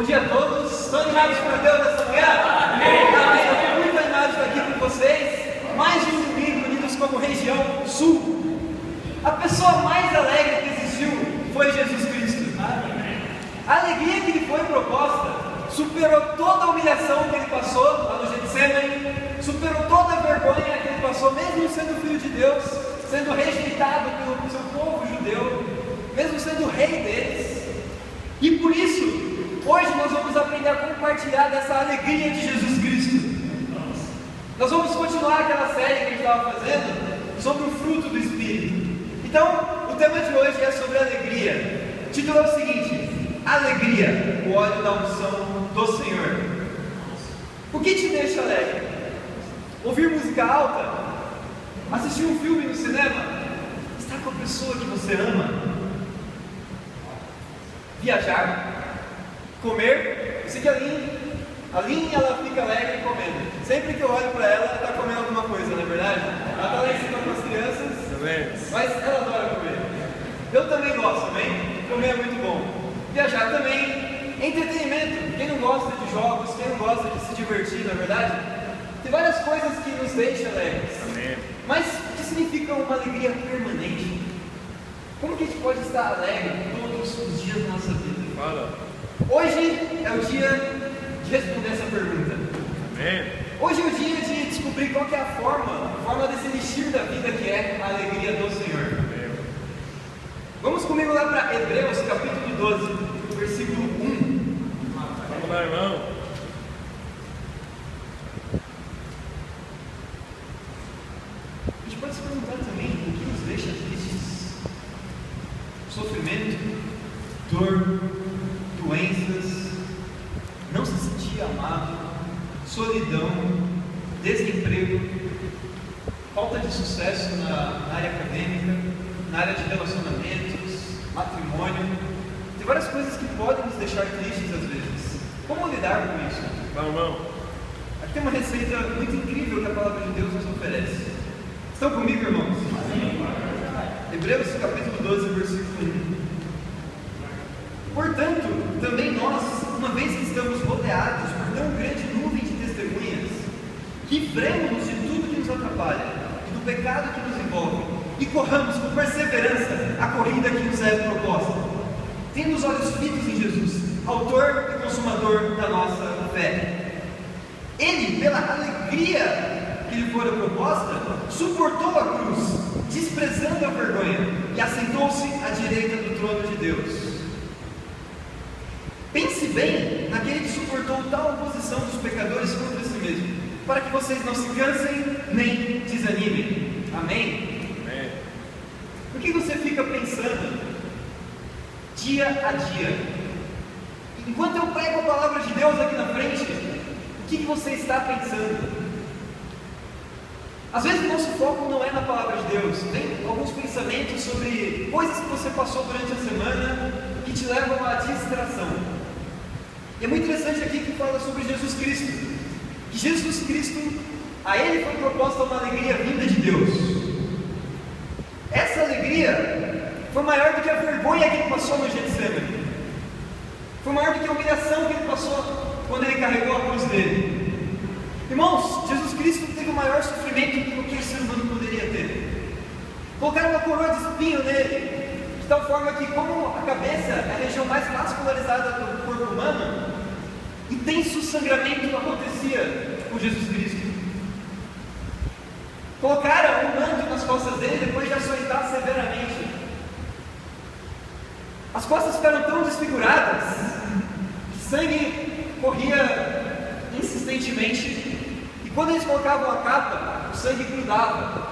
Bom dia a todos, estão animados para Deus nessa manhã? Amém! Eu estou muito animado de estar aqui com vocês. Mais de um domingo unidos como região sul. A pessoa mais alegre que existiu foi Jesus Cristo. A alegria que lhe foi proposta superou toda a humilhação que ele passou lá no Getsemane, superou toda a vergonha que ele passou, mesmo sendo filho de Deus, sendo rejeitado pelo seu povo judeu, mesmo sendo rei deles. E por isso, hoje nós vamos aprender a compartilhar dessa alegria de Jesus Cristo. Nós vamos continuar aquela série que a gente estava fazendo sobre o fruto do Espírito. Então, o tema de hoje é sobre alegria. O título é o seguinte: alegria, o óleo da unção do Senhor. O que te deixa alegre? Ouvir música alta? Assistir um filme no cinema? Estar com a pessoa que você ama? Viajar? Comer? Eu sei que a Aline ela fica alegre comendo. Sempre que eu olho para ela, ela está comendo alguma coisa, não é verdade? Ela está lá em cima com as crianças, mas ela adora comer. Eu também gosto, amém? Comer é muito bom. Viajar também. Entretenimento. Quem não gosta de jogos, quem não gosta de se divertir, não é verdade? Tem várias coisas que nos deixam alegres. Amém. Mas o que significa uma alegria permanente? Como que a gente pode estar alegre todos os dias da nossa vida? Fala. Hoje é o dia de responder essa pergunta. Amém. Hoje é o dia de descobrir qual que é a forma desse elixir da vida que é a alegria do Senhor. Amém. Vamos comigo lá para Hebreus capítulo 12, versículo 1. Vamos lá, irmão. A gente pode se perguntar também o que nos deixa tristes: sofrimento, dor, doenças, não se sentir amado, solidão, desemprego, falta de sucesso na área acadêmica, na área de relacionamentos, matrimônio. Tem várias coisas que podem nos deixar tristes às vezes. Como lidar com isso? Vamos. Aqui tem uma receita muito incrível que a palavra de Deus nos oferece. Estão comigo, irmãos? Sim. Hebreus capítulo 12, versículo 1. Portanto, também nós, uma vez que estamos rodeados por tão grande nuvem de testemunhas, livremos-nos de tudo que nos atrapalha e do pecado que nos envolve, e corramos com perseverança a corrida que nos é proposta, tendo os olhos fitos em Jesus, autor e consumador da nossa fé. Ele, pela alegria que lhe fora proposta, suportou a cruz, desprezando a vergonha, e assentou-se à direita do trono de Deus. Pense bem naquele que suportou tal oposição dos pecadores contra si mesmo, para que vocês não se cansem nem desanimem. Amém? Amém. Por que você fica pensando dia a dia? Enquanto eu prego a palavra de Deus aqui na frente, o que você está pensando? Às vezes o nosso foco não é na palavra de Deus. Tem alguns pensamentos sobre coisas que você passou durante a semana que te levam à distração. E é muito interessante aqui que fala sobre Jesus Cristo. Que Jesus Cristo, a Ele foi proposta uma alegria vinda de Deus. Essa alegria foi maior do que a vergonha que Ele passou no Getsemane. Foi maior do que a humilhação que Ele passou quando Ele carregou a cruz dele. Irmãos, Jesus Cristo teve o maior sofrimento que qualquer ser humano poderia ter. Colocaram uma coroa de espinho nele, de tal forma que, como a cabeça é a região mais vascularizada do corpo humano, intenso sangramento acontecia com Jesus Cristo. Colocaram um manto nas costas dele depois de açoitar severamente. As costas ficaram tão desfiguradas que sangue corria insistentemente, e quando eles colocavam a capa, o sangue grudava,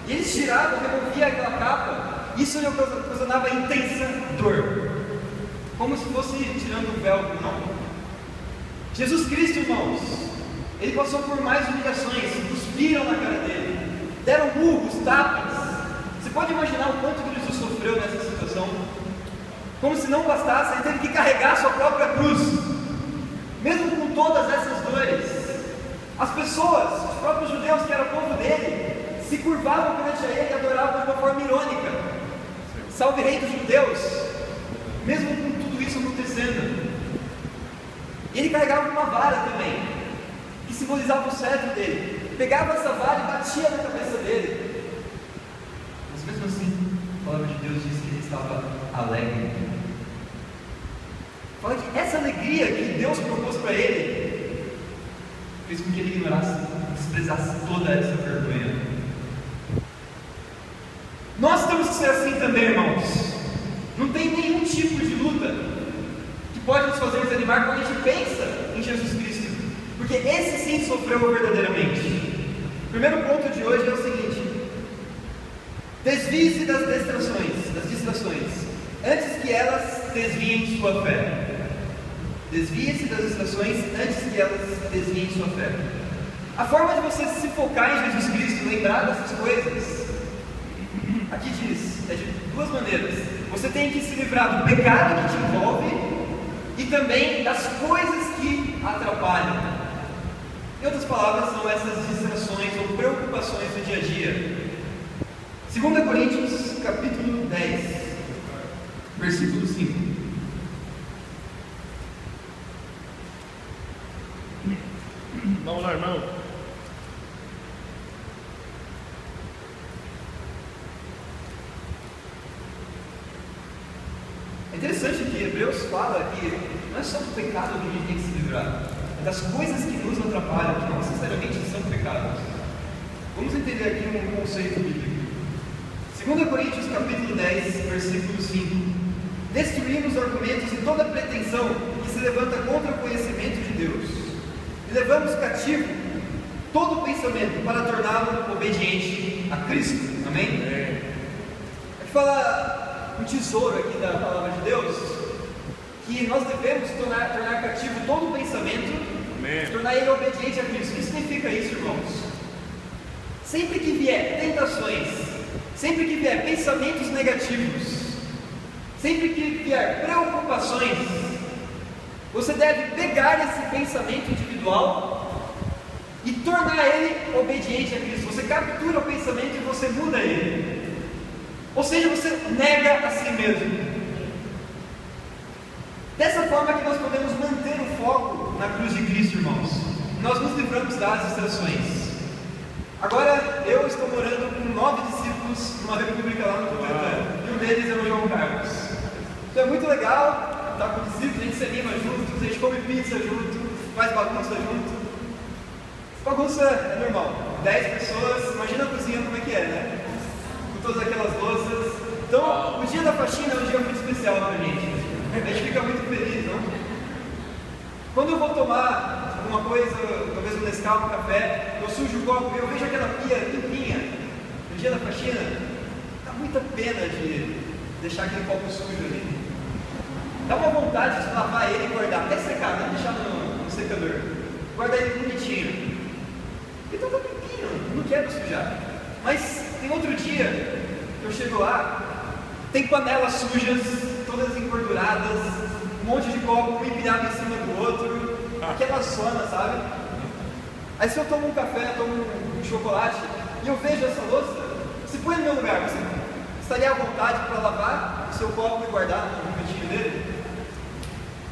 e eles tiravam, removiam aquela capa. Isso lhe ocasionava intensa dor, como se fosse tirando um véu do não. Jesus Cristo, irmãos, Ele passou por mais humilhações, cuspiram na cara dele, deram murros, tapas. Você pode imaginar o quanto que Jesus sofreu nessa situação? Como se não bastasse, Ele teve que carregar a sua própria cruz. Mesmo com todas essas dores, as pessoas, os próprios judeus que eram povo dele, se curvavam perante a Ele e adoravam de uma forma irônica. Salve Rei dos Judeus! Mesmo com tudo isso acontecendo, E ele carregava uma vara também, que simbolizava o cetro dele. Pegava essa vara e batia na cabeça dele. Mas mesmo assim, a palavra de Deus diz que ele estava alegre. Fala que essa alegria que Deus propôs para ele fez com que ele ignorasse, desprezasse toda essa vergonha. Nós temos que ser assim também, irmãos. Não tem nenhum tipo de luta que pode nos fazer desanimar quando a gente pensa em Jesus Cristo, porque esse sim sofreu verdadeiramente. O primeiro ponto de hoje é o seguinte: desvie-se das distrações, antes que elas desviem sua fé. Desvie-se das distrações antes que elas desviem sua fé. A forma de você se focar em Jesus Cristo, lembrar dessas coisas, aqui diz, é de duas maneiras. Você tem que se livrar do pecado que te envolve e também das coisas que atrapalham. Em outras palavras, são essas distrações ou preocupações do dia a dia. 2 Coríntios, capítulo 10, versículo 5. Vamos lá, irmão. É interessante que Hebreus fala que não é só do pecado que a gente tem que se livrar, é das coisas que nos atrapalham, que não necessariamente são pecados. Vamos entender aqui um conceito bíblico. 2 Coríntios capítulo 10, versículo 5. Destruímos argumentos e toda pretensão que se levanta contra o conhecimento de Deus, e levamos cativo todo pensamento para torná-lo obediente a Cristo. Amém? Aqui fala um tesouro aqui da palavra de Deus, que nós devemos tornar cativo todo pensamento, tornar ele obediente a Cristo. O que significa isso, irmãos? Sempre que vier tentações, sempre que vier pensamentos negativos, sempre que vier preocupações, você deve pegar esse pensamento individual e tornar ele obediente a Cristo. Você captura o pensamento e você muda ele. Ou seja, você nega a si mesmo. Dessa forma que nós podemos manter o foco na cruz de Cristo, irmãos. Nós nos livramos das distrações. Agora, eu estou morando com 9 discípulos numa república lá no Butantã, e um deles é o João Carlos. Então é muito legal estar com discípulos, a gente se anima juntos, a gente come pizza junto, faz bagunça junto. Bagunça é normal, 10 pessoas, imagina a cozinha como é que é, né? Com todas aquelas louças. Então, o dia da faxina é um dia muito especial pra gente. A gente fica muito feliz, não? Quando eu vou tomar alguma coisa, talvez um Nescau, um café, eu sujo o copo e eu vejo aquela pia limpinha no dia da faxina, dá muita pena de deixar aquele copo sujo ali. Dá uma vontade de lavar ele e guardar, até secar, não deixar no secador. Guardar ele bonitinho. Então tá limpinho, não quero sujar. Mas tem outro dia que eu chego lá, tem panelas sujas, todas engorduradas, um monte de copo, um empilhado em cima do outro, aquela zona, sabe? Aí se eu tomo um café, tomo um chocolate, e eu vejo essa louça, se põe no meu lugar, você estaria à vontade para lavar o seu copo e guardar no cantinho dele?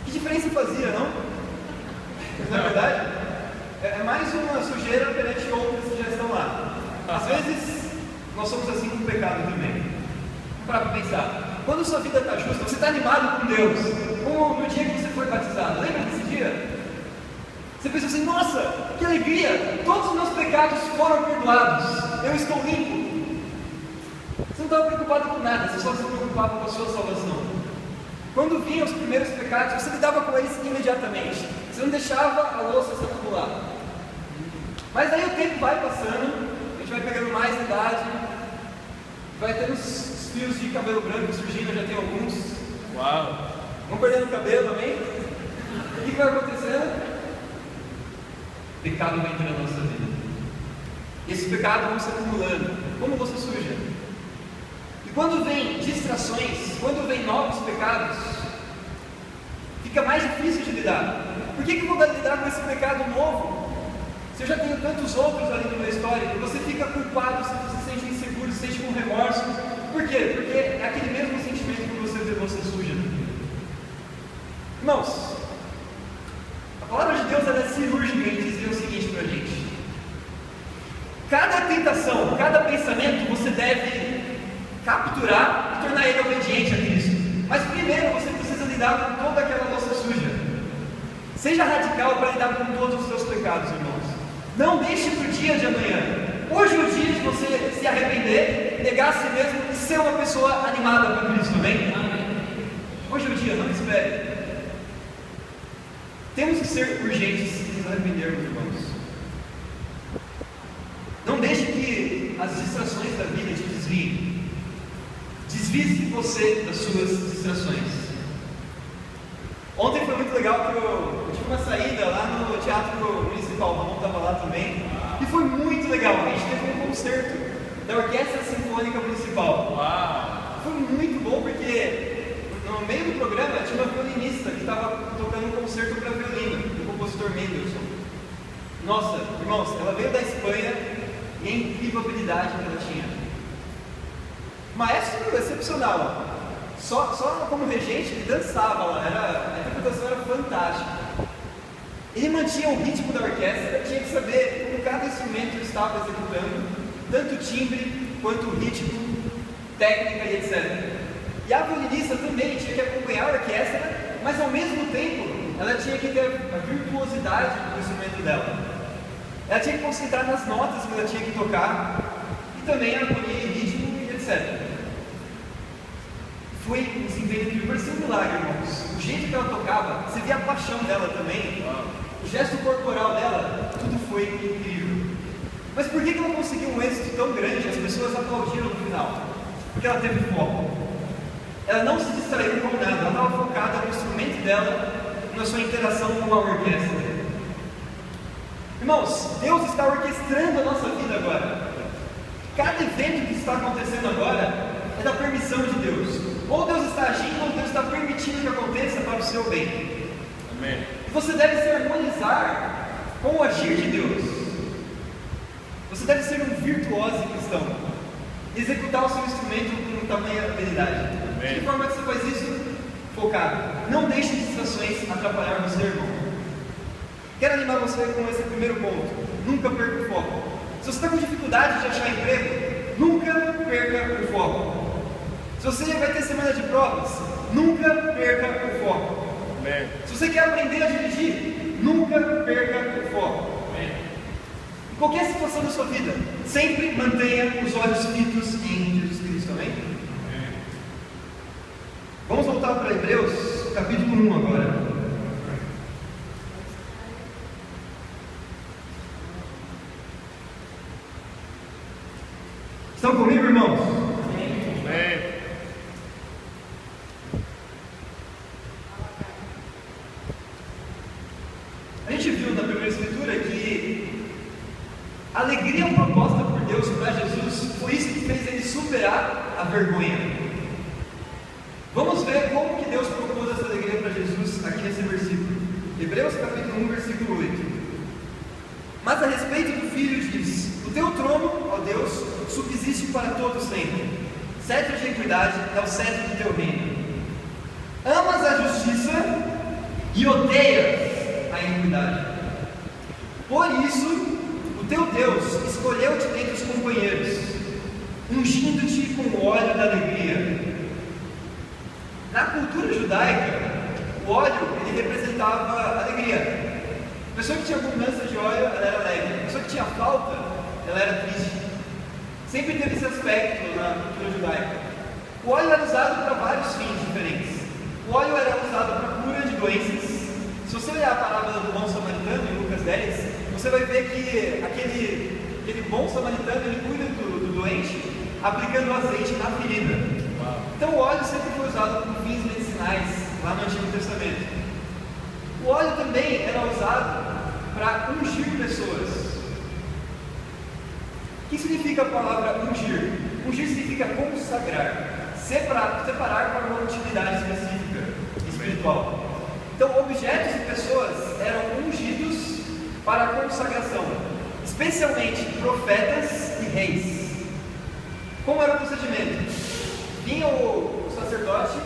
Que diferença fazia, não? Mas, na verdade, é mais uma sujeira perante outras que já estão lá. Às vezes, nós somos assim com o pecado também. Para pensar, quando sua vida está justa, você está animado com Deus, como no dia que você foi batizado, lembra desse dia? Você pensa assim, nossa, que alegria, todos os meus pecados foram perdoados, eu estou limpo. Você não estava preocupado com nada, você só se preocupava com a sua salvação. Quando vinham os primeiros pecados, você lidava com eles imediatamente, você não deixava a louça se acumular. Mas aí o tempo vai passando, a gente vai pegando mais idade, vai tendo os fios de cabelo branco surgindo, já tem alguns. Uau! Vão perdendo o cabelo, amém? O que vai acontecendo? O pecado vai entrando na nossa vida. E esse pecado vai se acumulando. Como você suja? E quando vem distrações, quando vem novos pecados, fica mais difícil de lidar. Por que eu vou lidar com esse pecado novo? Se eu já tenho tantos outros ali no meu histórico, você fica culpado, você se sente inseguro, se sente com remorso. Por quê? Porque é aquele mesmo sentimento que você vê você suja. Irmãos, cirúrgica em dizer o seguinte para a gente: cada tentação, cada pensamento você deve capturar e tornar ele obediente a Cristo. Mas primeiro você precisa lidar com toda aquela louça suja. Seja radical para lidar com todos os seus pecados, irmãos. Não deixe para o dia de amanhã. Hoje é o dia de você se arrepender, negar a si mesmo e ser uma pessoa animada para Cristo, amém? Hoje é o dia, não espere. Temos que ser urgentes em nos arrependermos, irmãos. Não deixe que as distrações da vida te desviem. Desvie você das suas distrações. Ontem foi muito legal que eu tive uma saída lá no Teatro Municipal, o Ramon estava lá também, e foi muito legal. A gente teve um concerto da Orquestra Sinfônica Municipal. Uau! Foi muito bom porque no meio do programa tinha uma violinista que estava tocando um concerto para violino, do compositor Mendelssohn. Nossa, irmãos, ela veio da Espanha e a incrível habilidade que ela tinha. Maestro excepcional. Só como regente ele dançava lá, a interpretação era fantástica. Ele mantinha o ritmo da orquestra, tinha que saber como cada instrumento estava executando, tanto o timbre quanto o ritmo, técnica e etc. E a violinista também tinha que acompanhar a orquestra, mas ao mesmo tempo ela tinha que ter a virtuosidade do instrumento dela. Ela tinha que concentrar nas notas que ela tinha que tocar e também a harmonia e ritmo e etc. Foi um desempenho incrível, parecia um milagre, irmãos. O jeito que ela tocava, você via a paixão dela também, o gesto corporal dela, tudo foi incrível. Mas por que ela conseguiu um êxito tão grande? As pessoas aplaudiram no final. Porque ela teve foco. Ela não se distraiu com nada, ela estava focada no instrumento dela, na sua interação com a orquestra. Irmãos, Deus está orquestrando a nossa vida agora. Cada evento que está acontecendo agora é da permissão de Deus. Ou Deus está agindo, ou Deus está permitindo que aconteça para o seu bem. Amém. E você deve se harmonizar com o agir de Deus. Você deve ser um virtuoso cristão. Executar o seu instrumento com tamanha habilidade. Amém. De que forma que você faz isso? Focado. Não deixe distrações atrapalhar você, irmão. Quero animar você com esse primeiro ponto. Nunca perca o foco. Se você está com dificuldade de achar emprego, nunca perca o foco. Se você vai ter semana de provas, nunca perca o foco. Amém. Se você quer aprender a dirigir, nunca perca o foco. Amém. Em qualquer situação da sua vida, sempre mantenha os olhos fitos em Jesus Cristo. Amém? Amém. Vamos voltar para Hebreus, capítulo 1 agora. Estão comigo, irmãos? Amém. A gente viu na primeira escritura que a alegria proposta por Deus para Jesus foi isso que fez ele superar a vergonha. Vamos ver como que Deus propôs essa alegria para Jesus aqui nesse versículo. Hebreus capítulo 1, versículo 8. Mas a respeito do Filho diz: o teu trono, ó Deus, subsiste para todos sempre. Cetro de equidade é o cetro do teu reino. Amas a justiça e odeias a iniquidade. Por isso, o teu Deus escolheu-te dentre os companheiros, ungindo-te com o óleo da alegria. Na cultura judaica, o óleo ele representava alegria. A pessoa que tinha abundância de óleo, ela era alegre. A pessoa que tinha falta, ela era triste. Sempre teve esse aspecto na cultura judaica. O óleo era usado para vários fins diferentes. O óleo era usado para cura de doenças. Se você olhar a parábola do bom samaritano em Lucas 10, você vai ver que aquele bom samaritano ele cuida do doente aplicando azeite na ferida. Então o óleo sempre foi usado por fins medicinais lá no Antigo Testamento. O óleo também era usado para ungir pessoas. O que significa a palavra ungir? Ungir significa consagrar, separar para uma utilidade específica, espiritual. Então, objetos e pessoas eram ungidos para a consagração, especialmente profetas e reis. Como era o procedimento? Vinha o sacerdote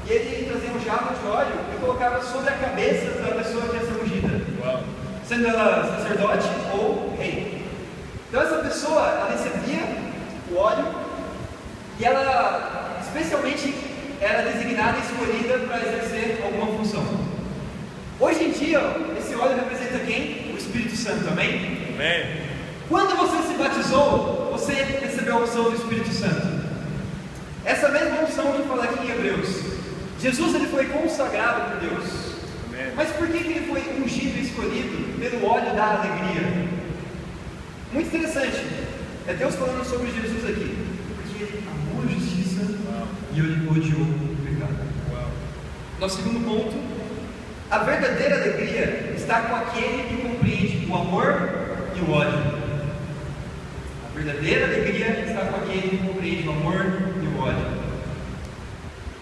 e ele trazia um jarro de óleo e colocava sobre a cabeça da pessoa que ia ser ungida. sendo ela sacerdote ou rei. Então essa pessoa, ela recebia o óleo e ela, especialmente, era designada e escolhida para exercer alguma função. Hoje em dia, esse óleo representa quem? O Espírito Santo, amém? Amém. Quando você se batizou, você recebeu a unção do Espírito Santo. Essa mesma unção que fala aqui em Hebreus. Jesus ele foi consagrado por Deus. Amém. Mas por que ele foi ungido e escolhido pelo óleo da alegria? Muito interessante. É Deus falando sobre Jesus aqui. Porque ele amou a justiça e ele odiou o pecado. Nosso segundo ponto: a verdadeira alegria está com aquele que compreende o amor e o ódio. A verdadeira alegria está com aquele que compreende o amor e o ódio.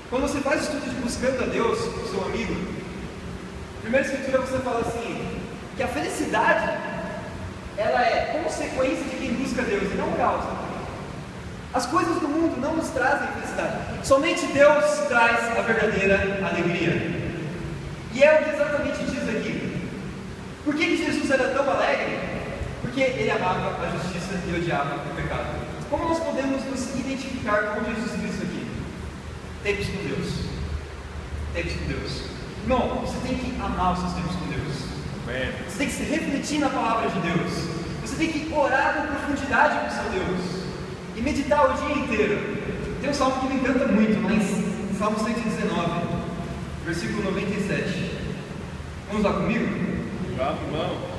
Quando você faz estudo de buscando a Deus, o seu amigo, na primeira escritura você fala assim, que a felicidade, ela é consequência de quem busca Deus e não causa. As coisas do mundo não nos trazem felicidade. Somente Deus traz a verdadeira alegria. E é o que exatamente diz aqui. Por que Jesus era tão alegre? Porque ele amava a justiça e odiava o pecado. Como nós podemos nos identificar com Jesus Cristo aqui? Tempos com Deus. Tempos com Deus. Irmão, você tem que amar os seus tempos com Deus. Amém. Você tem que se refletir na palavra de Deus. Você tem que orar com profundidade com o seu Deus. E meditar o dia inteiro. Tem um salmo que me encanta muito, mas Salmo 119, versículo 97. Vamos lá comigo? Vamos.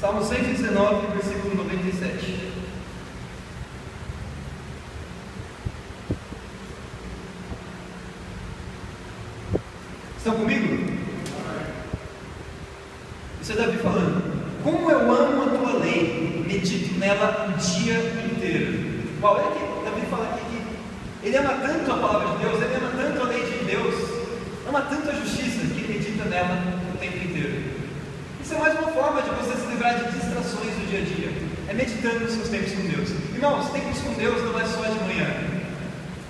Salmo 119, versículo 97. Estão comigo? Isso é Davi falando. Como eu amo a tua lei, medito nela o dia inteiro. Uau, olha que Davi fala aqui que ele ama tanto a palavra de Deus, ele ama tanto a lei de Deus, ama tanto a justiça, que ele medita nela o tempo inteiro. Isso é mais uma forma de você se livrar de distrações do dia a dia. É meditando nos seus tempos com Deus. Irmãos, tempos com Deus não é só de manhã.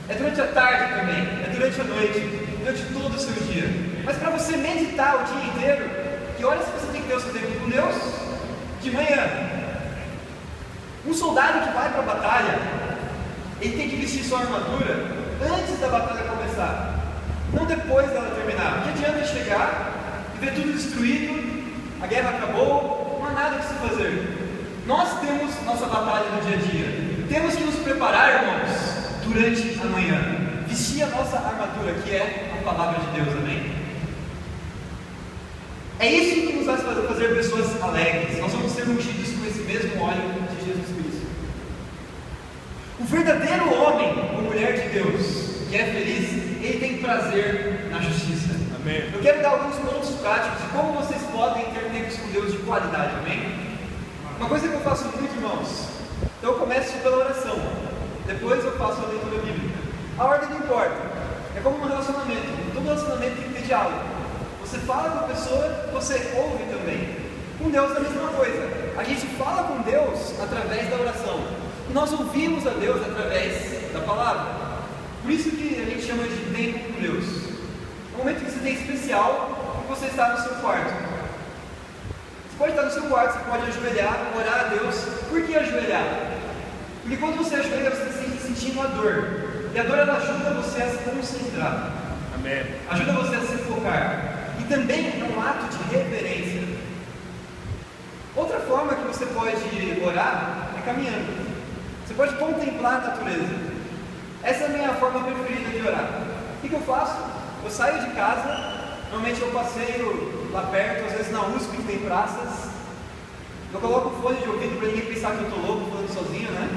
É durante a tarde também, é durante a noite, durante todo o seu dia. Mas para você meditar o dia inteiro, que horas você tem que ter o seu tempo com Deus? De manhã. Um soldado que vai para a batalha, ele tem que vestir sua armadura antes da batalha começar, não depois dela terminar. Não adianta chegar e ver tudo destruído, a guerra acabou, não há nada que se fazer. Nós temos nossa batalha no dia a dia. Temos que nos preparar, irmãos, durante a manhã. Vestir a nossa armadura, que é a palavra de Deus, amém? É isso que nos vai fazer pessoas alegres. Nós vamos ser ungidos com esse mesmo óleo de Jesus Cristo. O verdadeiro homem ou mulher de Deus, que é feliz, ele tem prazer na justiça. Amém. Eu quero dar alguns pontos práticos de como vocês podem ter tempos com Deus de qualidade, amém? Uma coisa que eu faço muito, irmãos, então eu começo pela oração, depois eu faço a leitura bíblica. A ordem não importa, é como um relacionamento. Todo relacionamento tem que ter diálogo. Você fala com a pessoa, você ouve também. Com Deus é a mesma coisa. A gente fala com Deus através da oração. E nós ouvimos a Deus através da palavra. Por isso que a gente chama de tempo com Deus. É um momento que você tem especial e você está no seu quarto. Você pode estar no seu quarto, você pode ajoelhar, orar a Deus. Por que ajoelhar? Porque quando você ajoelha, você está sentindo a dor. E a dor ela ajuda você a se concentrar. Amém. Ajuda você a se focar. E também é um ato de reverência. Outra forma que você pode orar é caminhando. Você pode contemplar a natureza. Essa é a minha forma preferida de orar. O que eu faço? Eu saio de casa, normalmente eu passeio lá perto, às vezes na USP que tem praças. Eu coloco o fone de ouvido para ninguém pensar que eu estou louco falando sozinho, né?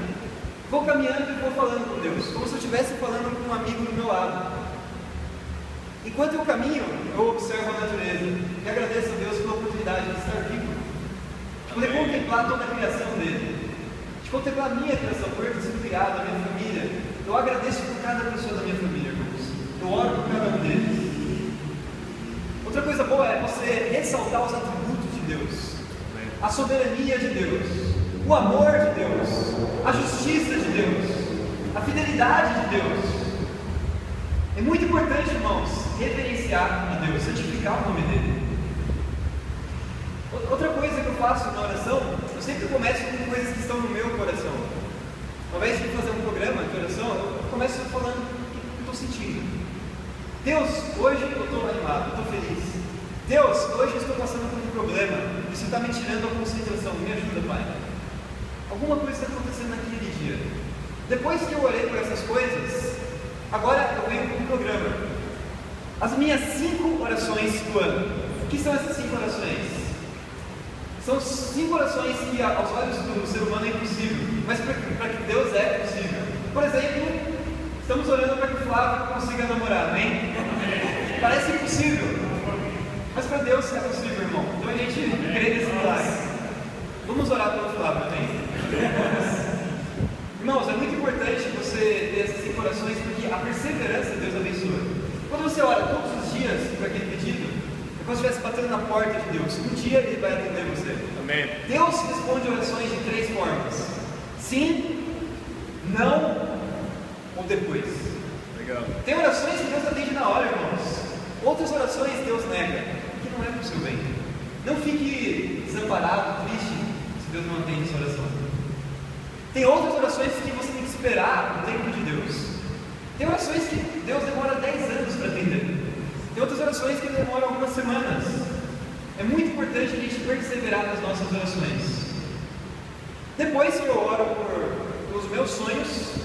Vou caminhando e vou falando com Deus, como se eu estivesse falando com um amigo do meu lado. Enquanto eu caminho, eu observo a natureza e agradeço a Deus pela oportunidade de estar vivo, de poder contemplar toda a criação dele, de contemplar a minha criação, por eu ter sido criado, a minha família. Eu agradeço por cada pessoa da minha família, irmãos. Eu oro por cada um deles. Outra coisa boa é você ressaltar os atributos de Deus, a soberania de Deus, o amor de Deus, a justiça de Deus, a fidelidade de Deus. É muito importante, irmãos, reverenciar a Deus, santificar o nome dele. Outra coisa que eu faço na oração, eu sempre começo com coisas que estão no meu coração. Ao invés de fazer um programa de oração, eu começo falando o que eu estou sentindo. Deus, hoje eu estou animado, eu estou feliz. Deus, hoje eu estou passando por um problema, isso está me tirando a concentração, me ajuda, Pai. Alguma coisa está acontecendo naquele dia. Depois que eu orei por essas coisas, agora eu venho com um programa. As minhas 5 orações do ano. O que são essas 5 orações? São 5 orações que aos olhos do ser humano é impossível, mas para que Deus é possível. Por exemplo, estamos orando para que o Flávio consiga namorar, amém? Parece impossível, mas para Deus é possível, irmão. Então a gente crê nesse milagre. Vamos orar pelo Flávio, amém? Irmãos, é muito importante você ter essas 5 orações, porque a perseverança Deus abençoa. Quando você ora todos os dias para aquele pedido, é como se estivesse batendo na porta de Deus. Um dia Ele vai atender você. Amém. Deus responde orações de 3 formas: sim, não ou depois. Legal. Tem orações que Deus atende na hora, irmãos. Outras orações Deus nega, que não é para o seu bem. Não fique desamparado, triste, se Deus não atende sua oração. Tem outras orações que você tem que esperar o tempo de Deus. Tem orações que Deus demora 10 anos para atender. Tem outras orações que demoram algumas semanas. É muito importante a gente perseverar nas nossas orações. Depois que eu oro pelos meus sonhos,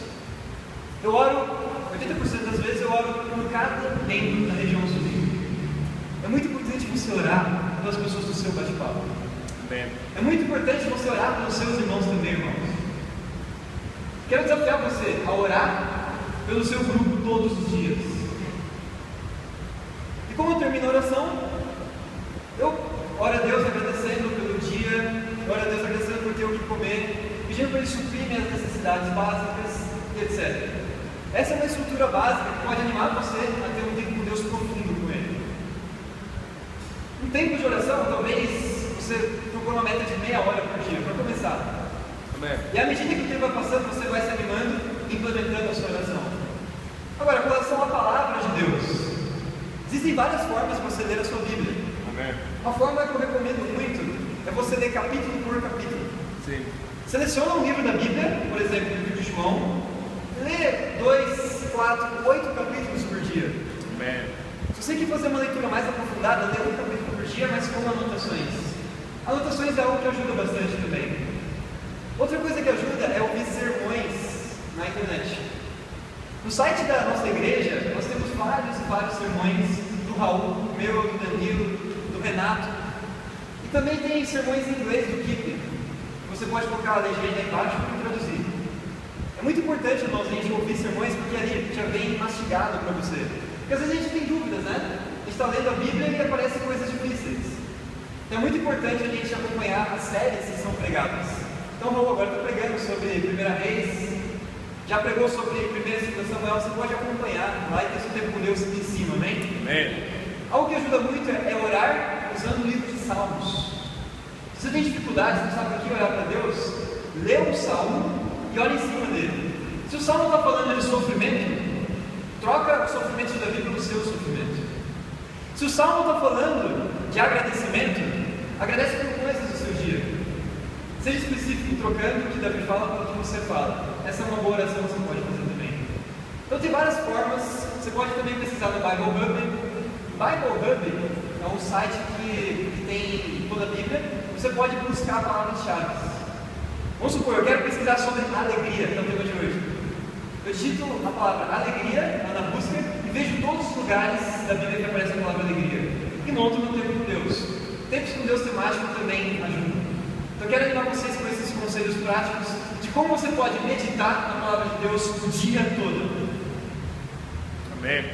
eu oro, 80% das vezes eu oro por cada membro da região sul. É muito importante você orar pelas pessoas do seu bate-papo. É muito importante você orar pelos seus irmãos também, irmãos. Quero desafiar você a orar pelo seu grupo todos os dias. E como eu termino a oração, eu oro a Deus agradecendo pelo dia, eu oro a Deus agradecendo por ter o que comer, pedindo para Ele suprir minhas necessidades básicas e etc. Essa é uma estrutura básica que pode animar você a ter um tempo com Deus profundo com Ele. Um tempo de oração, talvez você procure uma meta de meia hora por dia, para começar. E à medida que o tempo vai passando, você vai se animando e implementando a sua oração. Agora, com relação à palavra de Deus, existem várias formas de você ler a sua Bíblia. Amém. Uma forma que eu recomendo muito é você ler capítulo por capítulo. Sim. Seleciona um livro da Bíblia, por exemplo, o livro de João, lê 2, 4, 8 capítulos por dia. Amém. Se você quer fazer uma leitura mais aprofundada, lê um capítulo por dia, mas com anotações. Anotações é algo que ajuda bastante também. Outra coisa que ajuda é ouvir sermões na internet. No site da nossa igreja, nós temos vários e vários sermões do Raul, do meu, do Danilo, do Renato. E também tem sermões em inglês do Keep. Você pode colocar a legenda aí embaixo para traduzir. É muito importante, irmãos, a gente ouvir sermões, porque ali já vem mastigado para você. Porque às vezes a gente tem dúvidas, né? A gente está lendo a Bíblia e aparecem coisas difíceis. Então é muito importante a gente acompanhar as séries que são pregadas. Então, Raul agora está pregando sobre 1 Reis, já pregou sobre 1 e 2 Samuel, você pode acompanhar lá e ter seu tempo com Deus em cima, amém? Amém. Algo que ajuda muito é orar usando o livro de Salmos. Se você tem dificuldade, não sabe o que orar para Deus, lê um salmo e ora em cima dele. Se o salmo está falando de sofrimento, troca o sofrimento de Davi pelo seu sofrimento. Se o salmo está falando de agradecimento, agradece por coisas do seu dia. Seja específico, trocando o que Davi fala com o que você fala. Essa é uma boa oração que você pode fazer também. Então tem várias formas. Você pode também pesquisar no Bible Hub. Bible Hub é um site que tem toda a Bíblia. Você pode buscar palavras-chave. Vamos supor, eu quero pesquisar sobre alegria, que é o tema de hoje. Eu digito a palavra alegria lá na busca e vejo todos os lugares da Bíblia que aparece a palavra alegria. E monto meu tempo com Deus. Tempos com Deus temático também ajuda. Então eu quero animar vocês com esses conselhos práticos de como você pode meditar na palavra de Deus o dia todo. Amém.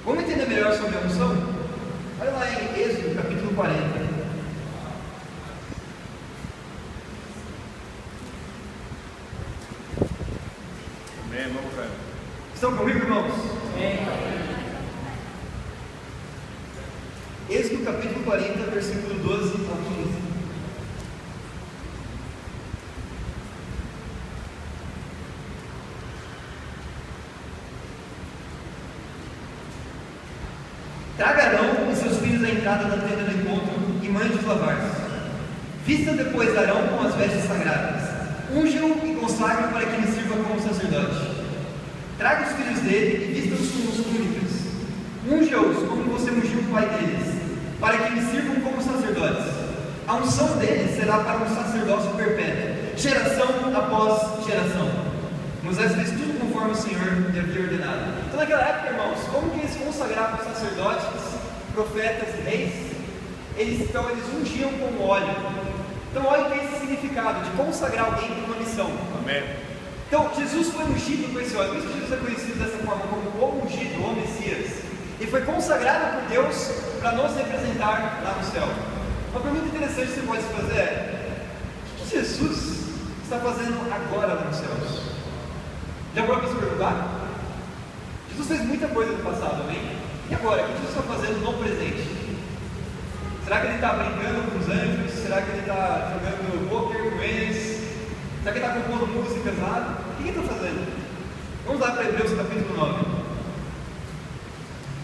Vamos entender melhor sobre a unção? Olha lá em Êxodo, capítulo 40. Amém, vamos ver. Estão comigo, irmãos? Amém. Êxodo, capítulo 40, versículo 12 ao 15. Traga Arão e seus filhos à entrada da tenda do encontro e mande-os lavar-se. Vista depois Arão com as vestes sagradas, unja-o e consagre para que lhe sirva como sacerdote. Traga os filhos dele e vista-os com as túnicas. Unja-os como você ungiu o pai deles, para que lhe sirvam como sacerdotes. A unção deles será para um sacerdócio perpétuo, geração após geração. Moisés fez tudo conforme o Senhor lhe havia ordenado. Então naquela época, irmãos, como que eles consagravam sacerdotes, profetas e reis? Eles ungiam com óleo. Então óleo tem esse significado de consagrar alguém para uma missão. Amém. Então Jesus foi ungido com esse óleo. Por isso Jesus é conhecido dessa forma como o ungido, o Messias. Ele foi consagrado por Deus para nos representar lá no céu. Uma pergunta interessante que você pode se fazer é: o que Jesus está fazendo agora lá nos céus? Já parou para se perguntar? Jesus fez muita coisa no passado, amém? E agora, o que Jesus está fazendo no presente? Será que ele está brincando com os anjos? Será que ele está jogando poker com eles? Será que ele está compondo músicas lá? O que ele está fazendo? Vamos lá para Hebreus capítulo 9.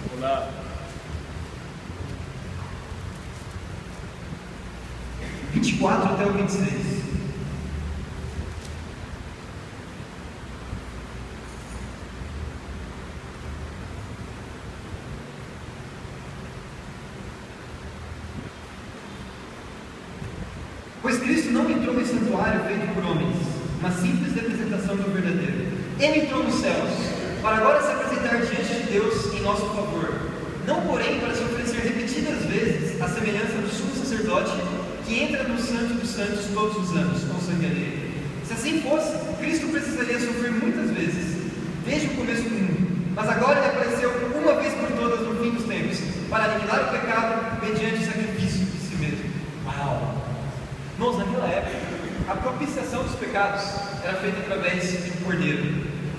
Vamos lá. Do 24 até o 26. Pois Cristo não entrou no santuário feito por homens, mas simples representação do verdadeiro. Ele entrou nos céus, para agora se apresentar diante de Deus em nosso favor. Não, porém, para se oferecer repetidas vezes a semelhança do sumo sacerdote que entra no Santo dos Santos todos os anos, com sangue alheio. Se assim fosse, Cristo precisaria sofrer muitas vezes, desde o começo do mundo. Mas agora ele apareceu uma vez por todas no fim dos tempos, para aniquilar o pecado mediante o sacrifício de si mesmo. Uau! Irmãos, naquela época, a propiciação dos pecados era feita através de um cordeiro.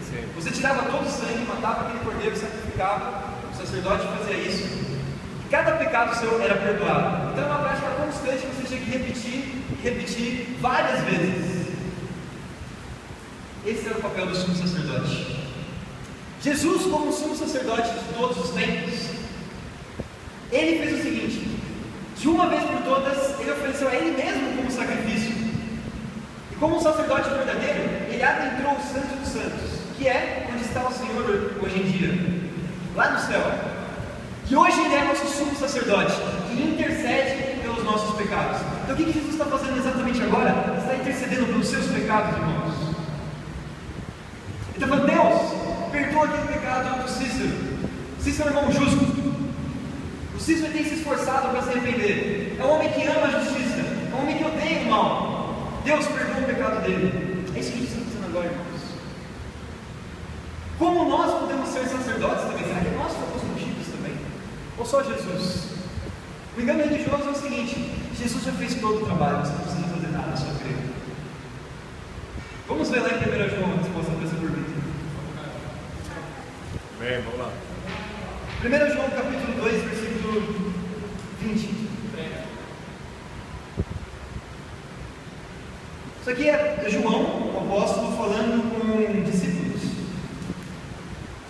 Sim. Você tirava todo o sangue, matava aquele cordeiro, sacrificava, o sacerdote fazia isso. Cada pecado seu era perdoado. Então, é uma prática constante que você tinha que repetir várias vezes. Esse era o papel do sumo sacerdote. Jesus, como sumo sacerdote de todos os tempos, ele fez o seguinte: de uma vez por todas, ele ofereceu a ele mesmo como sacrifício. E como um sacerdote verdadeiro, ele adentrou o Santo dos Santos, que é onde está o Senhor hoje em dia, lá no céu. E hoje ele é nosso sumo sacerdote, que intercede pelos nossos pecados. Então o que Jesus está fazendo exatamente agora? Ele está intercedendo pelos seus pecados, irmãos. Ele está falando: Deus, perdoa aquele pecado do Cícero. Cícero é um irmão justo. O Cícero tem se esforçado para se arrepender. É um homem que ama a justiça. É um homem que odeia o mal. Deus, perdoa o pecado dele. É isso que a gente está fazendo agora, irmãos. Como nós podemos ser sacerdotes também? Será que nós fomos ungidos também? Ou só Jesus? O engano religioso é o seguinte: Jesus já fez todo o trabalho, você não precisa fazer nada, só crer. Vamos ver lá em 1 João a resposta para essa pergunta. Amém, vamos lá. 1 João capítulo 2, versículo 20. Isso aqui é João, o apóstolo, falando com discípulos.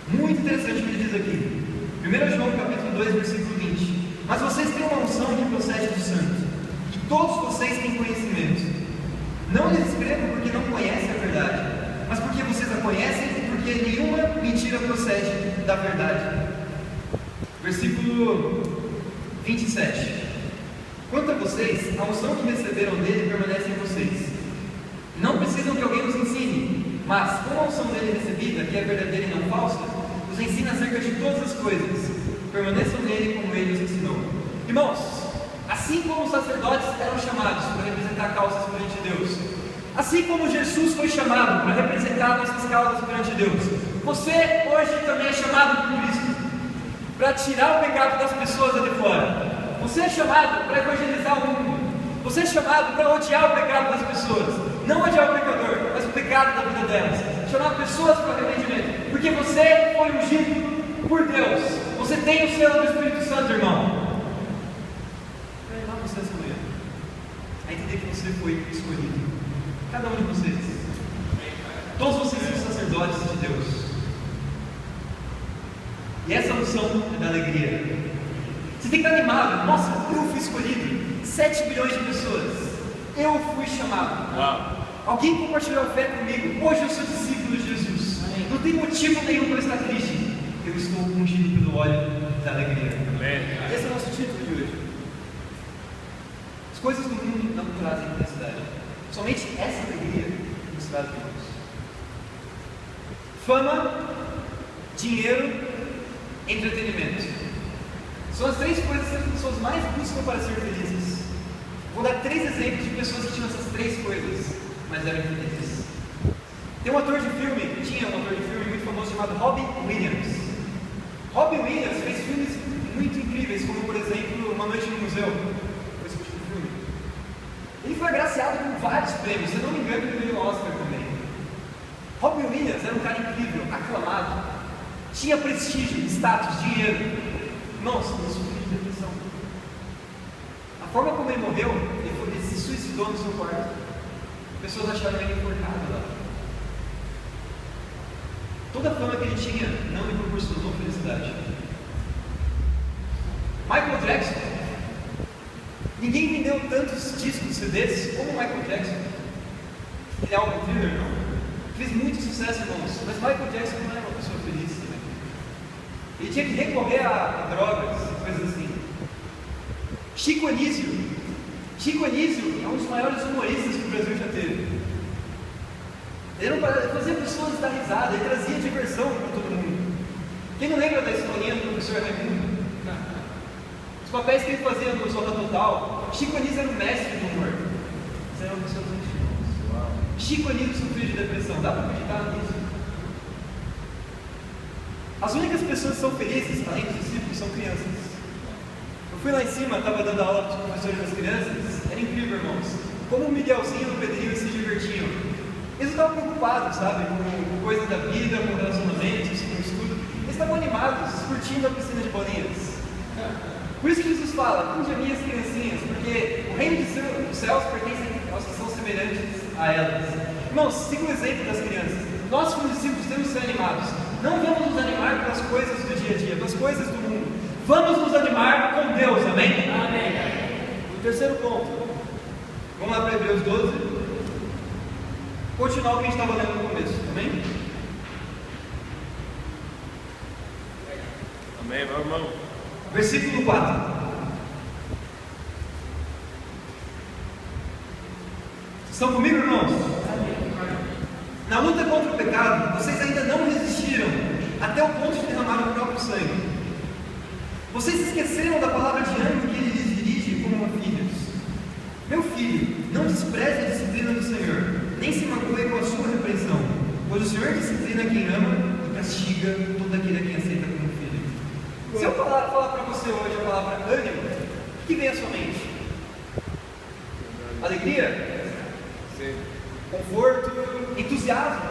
Muito interessante o que ele diz aqui. 1 João capítulo 2, versículo 20. Mas vocês têm uma unção que procede do santo, e todos vocês têm conhecimento. Não lhes escrevo porque não conhecem a verdade, mas porque vocês a conhecem e porque nenhuma mentira procede da verdade. Versículo 27. Quanto a vocês, a unção que receberam dele permanece em vocês. Não precisam que alguém os ensine, mas com a unção dele recebida, que é verdadeira e não falsa, os ensina acerca de todas as coisas. Permaneçam nele como ele os ensinou. Irmãos, assim como os sacerdotes eram chamados para representar causas perante Deus, assim como Jesus foi chamado para representar nossas causas perante Deus, você hoje também é chamado por Cristo para tirar o pecado das pessoas ali fora. Você é chamado para evangelizar o mundo. Você é chamado para odiar o pecado das pessoas. Não odiar o pecador, mas o pecado da vida delas. Chamar pessoas para o arrependimento. Porque você foi ungido por Deus. Você tem o selo do Espírito Santo, irmão. Para levar você essa manhã a entender que você foi escolhido. Cada um de vocês. Todos vocês são sacerdotes de Deus. E essa unção é da alegria. Você tem que estar animado. Nossa, eu fui escolhido. 7 bilhões de pessoas. Eu fui chamado. Uau. Alguém compartilhou a fé comigo. Hoje eu sou discípulo de Jesus. Não tem motivo nenhum para estar triste. Eu estou ungido pelo óleo da alegria. Amém. Esse é o nosso título de hoje. As coisas do mundo não trazem felicidade. Somente essa alegria nos traz Deus. Fama, dinheiro, entretenimento. São as 3 coisas que as pessoas mais buscam para ser felizes. Vou dar 3 exemplos de pessoas que tinham essas 3 coisas, mas eram infelizes. Tinha um ator de filme muito famoso chamado Robin Williams. Robin Williams fez filmes muito incríveis, como por exemplo Uma Noite no Museu. Foi esse último filme. Ele foi agraciado com vários prêmios, se eu não me engano ele ganhou o Oscar também. Robin Williams era um cara incrível, aclamado, tinha prestígio, status, dinheiro. Nossa, ele sofreu de depressão. A forma como ele morreu, ele se suicidou no seu quarto. Pessoas acharam ele enforcado lá. Toda a fama que ele tinha não lhe proporcionou felicidade. Michael Jackson. Ninguém vendeu tantos discos CDs como Michael Jackson. Ele é algo incrível, não? Fez muito sucesso, irmãos. Mas Michael Jackson não era uma pessoa feliz também. Ele tinha que recorrer a drogas, coisas assim. Chico Anísio é um dos maiores humoristas que o Brasil já teve. Ele fazia pessoas dar risada, ele trazia diversão para todo mundo. Quem não lembra da historinha do professor Raimundo? Os papéis que ele fazia no Zorra Total, Chico Anísio era o mestre do humor. Isso era uma pessoa dos antigos. Chico Anísio sofreu de depressão, dá para acreditar nisso? As únicas pessoas que são felizes, além dos discípulos, são crianças. Eu fui lá em cima, estava dando aula para os professores das crianças, era incrível, irmãos. Como o Miguelzinho e o Pedrinho se divertiam. Eles não estavam preocupados, sabe, com coisas da vida, com relacionamentos, com estudo. Eles estavam animados, curtindo a piscina de bolinhas. Por isso que Jesus fala, cuide as minhas criancinhas, porque o reino dos céus pertence aos que são semelhantes a elas. Irmãos, siga o exemplo das crianças. Nós, como discípulos, temos que ser animados. Não vamos nos animar pelas coisas do dia a dia, pelas coisas do mundo. Vamos nos animar com Deus, amém? Amém. O terceiro ponto. Vamos lá para Hebreus 12. Continuar o que a gente estava lendo no começo, amém? Amém, meu irmão. Versículo 4. Estão comigo, irmãos? Na luta contra o pecado, vocês ainda não resistiram até o ponto de derramar o próprio sangue. Vocês se esqueceram da palavra de ânimo que ele lhes dirige como filhos. Meu filho, não despreze a disciplina do Senhor, nem se magoe com a sua repreensão, pois o Senhor disciplina quem ama e castiga todo aquele a quem aceita como filho. Se eu falar para você hoje a palavra ânimo, o que vem à sua mente? Alegria? Sim. Conforto? Entusiasmo?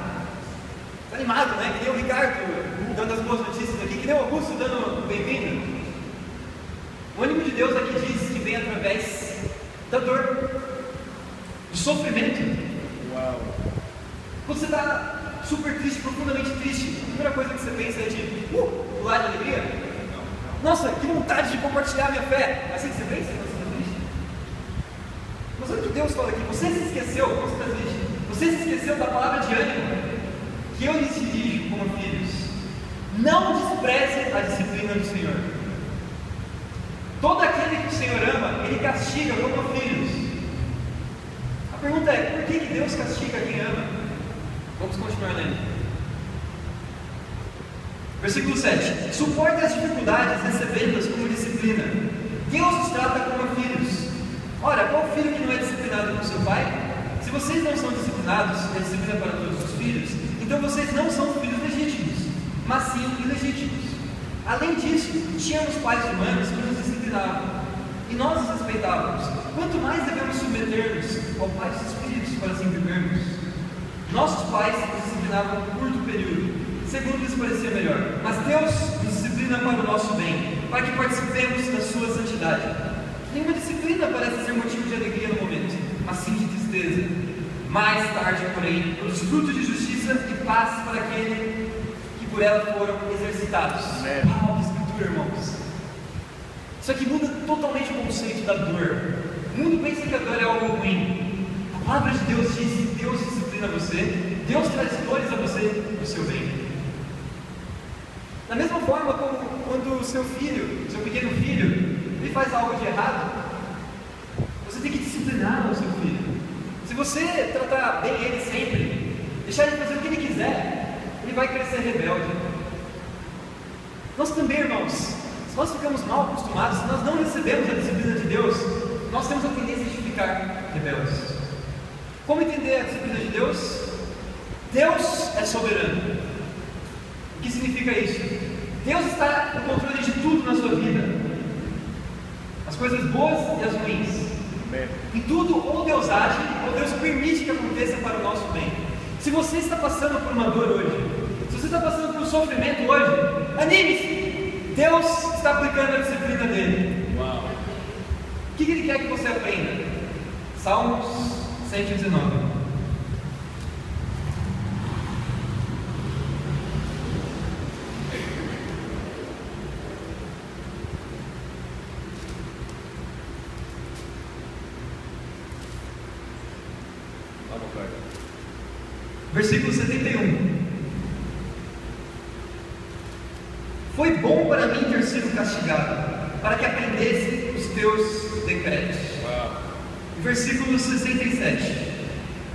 Animado, né? Que nem o Ricardo dando as boas notícias aqui, que nem o Augusto dando bem-vindo. O ânimo de Deus aqui diz que vem através da dor, do sofrimento. Uau. Quando você está super triste, profundamente triste, a primeira coisa que você pensa é de pular de alegria. Nossa, que vontade de compartilhar minha fé. É assim que você pensa quando você está triste? Mas olha o que Deus fala aqui. Você se esqueceu, quando você está triste, você se esqueceu da palavra de ânimo que eu lhes dirijo como filhos. Não despreze a disciplina do Senhor. Todo aquele que o Senhor ama, Ele castiga como filhos. A pergunta é, por que Deus castiga quem ama? Vamos continuar lendo. Versículo 7. Suporte as dificuldades, recebendo-as como disciplina. Deus os trata como filhos. Ora, qual filho que não é disciplinado por seu pai? Se vocês não são disciplinados, é disciplina para todos os filhos, então vocês não são filhos legítimos, mas sim ilegítimos. Além disso, tínhamos pais humanos que nos disciplinavam, e nós os respeitávamos. Quanto mais devemos submeter-nos ao Pai dos Espíritos para assim vivermos? Nossos pais nos disciplinavam por curto período, segundo lhes parecia melhor, mas Deus nos disciplina para o nosso bem, para que participemos da sua santidade. Nenhuma disciplina parece ser motivo de alegria no momento, mas sim de tristeza. Mais tarde, porém, produz frutos de justiça e paz para aquele que por ela foram exercitados. Amém. Que escritura, irmãos! Isso aqui muda totalmente o conceito da dor. O mundo pensa que a dor é algo ruim. A palavra de Deus diz que Deus disciplina você, Deus traz dores a você para o seu bem. Da mesma forma como quando o seu filho, seu pequeno filho, ele faz algo de errado, você tem que disciplinar o seu filho. Se você tratar bem ele sempre, deixar ele fazer o que ele quiser, ele vai crescer rebelde. Nós também, irmãos, se nós ficamos mal acostumados, se nós não recebemos a disciplina de Deus, nós temos a tendência de ficar rebeldes. Como entender a disciplina de Deus? Deus é soberano. O que significa isso? Deus está no controle de tudo na sua vida, as coisas boas e as ruins. Em tudo, ou Deus age, ou Deus permite que aconteça para o nosso bem. Se você está passando por uma dor hoje, se você está passando por um sofrimento hoje, anime-se! Deus está aplicando a disciplina dele. Uau. O que Ele quer que você aprenda? Salmos 119. Versículo 71. Foi bom para mim ter sido castigado, para que aprendesse os teus decretos. Versículo 67.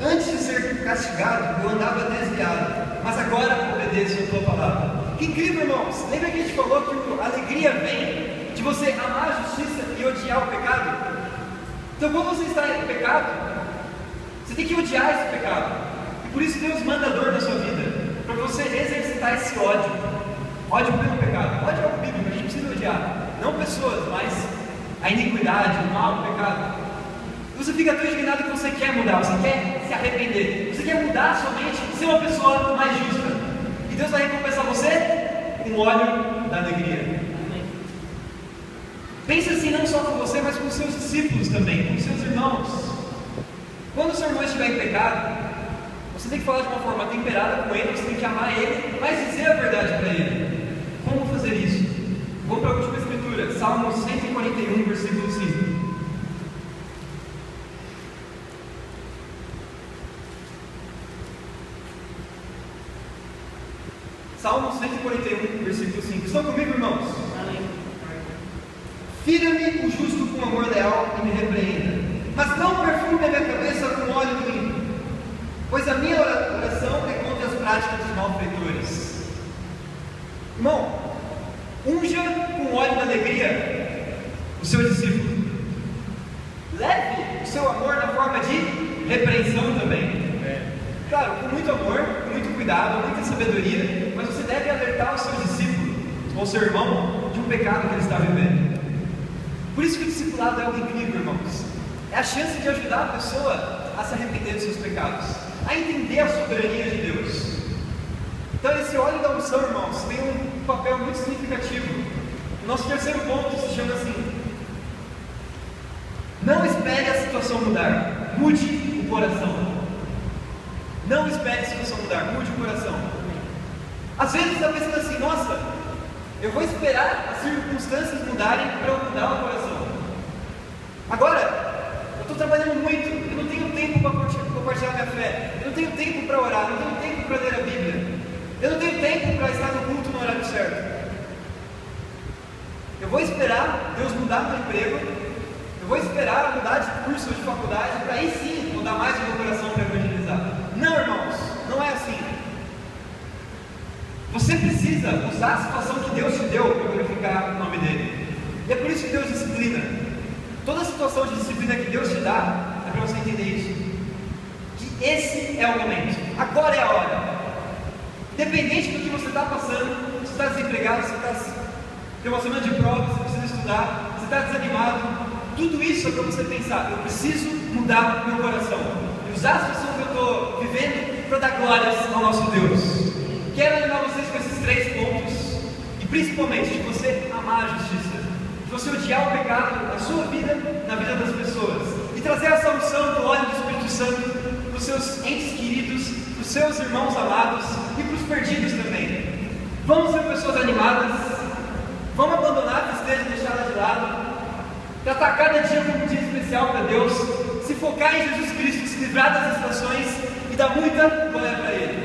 Antes de ser castigado, eu andava desviado, mas agora obedeço a tua palavra. Que incrível, irmãos! Lembra que a gente falou que a alegria vem de você amar a justiça e odiar o pecado? Então, quando você está em pecado, você tem que odiar esse pecado. E por isso Deus manda a dor na sua vida, para você exercitar esse ódio. Ódio pelo pecado. Ódio é algo bíblico, a gente precisa odiar. Não pessoas, mas a iniquidade, o mal, o pecado. E você fica tão indignado que você quer mudar, você quer se arrepender, você quer mudar a sua mente, ser uma pessoa mais justa. E Deus vai recompensar você com o óleo da alegria. Pense assim não só com você, mas com os seus discípulos também, com os seus irmãos. Quando o seu irmão estiver em pecado, você tem que falar de uma forma temperada com ele, você tem que amar ele, mas dizer a verdade para ele. Como fazer isso? Vamos para a última escritura, Salmo 141, versículo 5. Salmo 141, versículo 5. Estão comigo, irmãos? Fira-me o justo com amor leal e me repreenda, mas não perfume a minha cabeça com óleo do ímpio, pois a minha oração é contra as práticas dos malfeitores. Irmão, unja com óleo da alegria o seu discípulo. Leve o seu amor na forma de repreensão também. Claro, com muito amor, com muito cuidado, muita sabedoria, mas você deve alertar o seu discípulo, ou seu irmão, de um pecado que ele está vivendo. Por isso que o discipulado é algo incrível, irmãos. É a chance de ajudar a pessoa a se arrepender dos seus pecados, a entender a soberania de Deus. Então esse óleo da unção, irmãos, tem um papel muito significativo. O nosso terceiro ponto se chama assim: não espere a situação mudar, mude o coração. Não espere a situação mudar, mude o coração. Às vezes você está pensando assim: nossa, eu vou esperar as circunstâncias mudarem para eu mudar o coração. Agora, eu estou trabalhando muito, eu não tenho tempo para compartilhar minha fé, eu não tenho tempo para orar, eu não tenho tempo para ler a Bíblia, eu não tenho tempo para estar no culto no horário certo. Eu vou esperar Deus mudar meu emprego, eu vou esperar mudar de curso ou de faculdade, para aí sim mudar mais o meu coração para evangelizar. Não, irmãos, não é assim. Você precisa usar a situação que Deus te deu para glorificar o nome dele. E é por isso que Deus disciplina. Toda situação de disciplina que Deus te dá é para você entender isso. Que esse é o momento. Agora é a hora. Independente do que você está passando, você está desempregado, você está tem uma semana de prova, você precisa estudar, você está desanimado. Tudo isso é para você pensar: eu preciso mudar o meu coração e usar a situação que eu estou vivendo para dar glórias ao nosso Deus. Quero animar vocês com esses 3 pontos, e principalmente de você amar a justiça, de você odiar o pecado na sua vida, na vida das pessoas, e trazer essa unção do óleo do Espírito Santo para os seus entes queridos, para os seus irmãos amados e para os perdidos também. Vamos ser pessoas animadas, vamos abandonar a tristeza e deixá-la de lado. tratar cada dia como um dia especial para Deus, se focar em Jesus Cristo, se livrar das estações e dar muita glória para Ele.